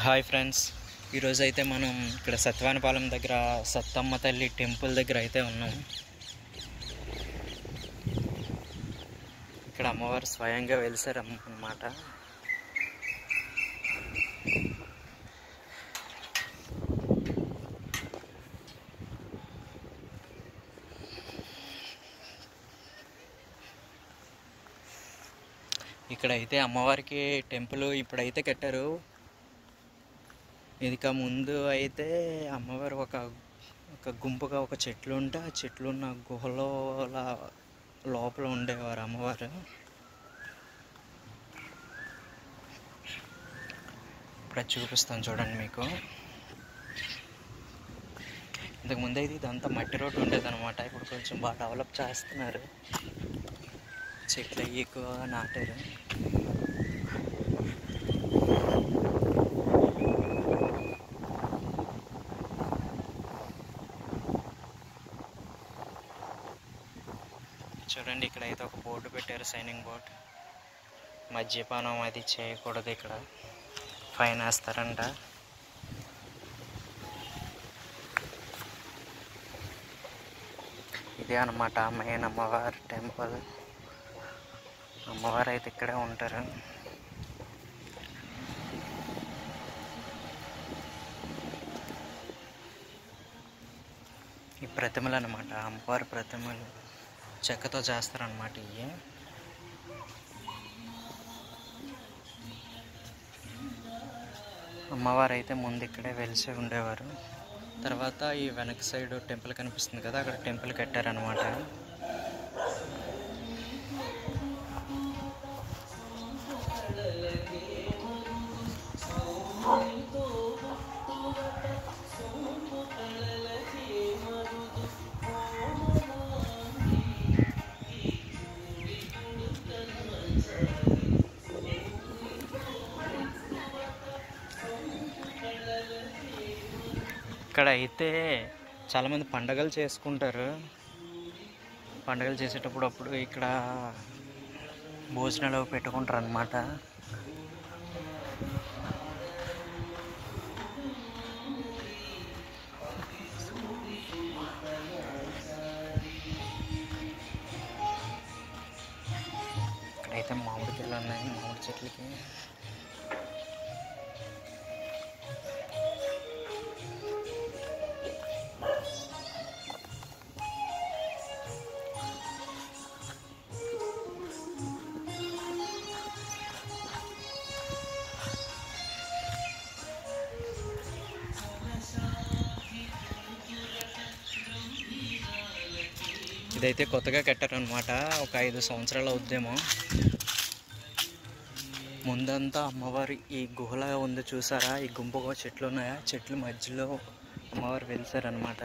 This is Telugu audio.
హాయ్ ఫ్రెండ్స్, ఈరోజు అయితే మనం ఇక్కడ సత్యవానిపాలెం దగ్గర సత్తమ్మ తల్లి టెంపుల్ దగ్గర అయితే ఉన్నాం. ఇక్కడ అమ్మవారు స్వయంగా వెలిసారు అన్నమాట. ఇక్కడైతే అమ్మవారికి టెంపుల్ ఇప్పుడైతే కట్టారు. ఇదిక ముందు అయితే అమ్మవారు ఒక గుంపుగా ఒక చెట్లు ఉంటే ఆ చెట్లు ఉన్న గుహలో లోపల ఉండేవారు అమ్మవారు. ఇప్పుడు చూపిస్తాను చూడండి మీకు. ఇంతకుముందు అయితే ఇదంతా మట్టి రోడ్డు ఉండేది అనమాట. ఇప్పుడు కొంచెం బాగా డెవలప్ చేస్తున్నారు, చెట్లు ఎక్కువ నాటారు. చూడండి, ఇక్కడ అయితే ఒక బోర్డు పెట్టారు, సైనింగ్ బోర్డు. మద్యపానం అది చేయకూడదు, ఇక్కడ ఫైన్ వేస్తారంట. ఇదే అన్నమాట మెయిన్ అమ్మవారి టెంపుల్. అమ్మవారు అయితే ఇక్కడే ఉంటారు. ఈ ప్రతిమలు అన్నమాట, అమ్మవారి ప్రతిమలు చెక్కతో చేస్తారన్నమాట. ఇవి అమ్మవారు అయితే ముందు ఇక్కడే వెలిసి ఉండేవారు. తర్వాత ఈ వెనక సైడ్ టెంపుల్ కనిపిస్తుంది కదా, అక్కడ టెంపుల్ కట్టారనమాట. ఇక్కడ అయితే చాలామంది పండగలు చేసుకుంటారు. పండగలు చేసేటప్పుడు ఇక్కడ భోజనాలు పెట్టుకుంటారు అన్నమాట. ఇక్కడైతే మామిడికాయలు ఉన్నాయి, మామిడి చెట్లకి. ఇదైతే కొత్తగా కట్టారనమాట, ఒక 5 సంవత్సరాలు అవుద్దేమో. ముందంతా అమ్మవారి ఈ గుహలా ఉంది చూసారా, ఈ గుంపుగా చెట్లు ఉన్నాయా, చెట్లు మధ్యలో అమ్మవారు వెలిసారనమాట.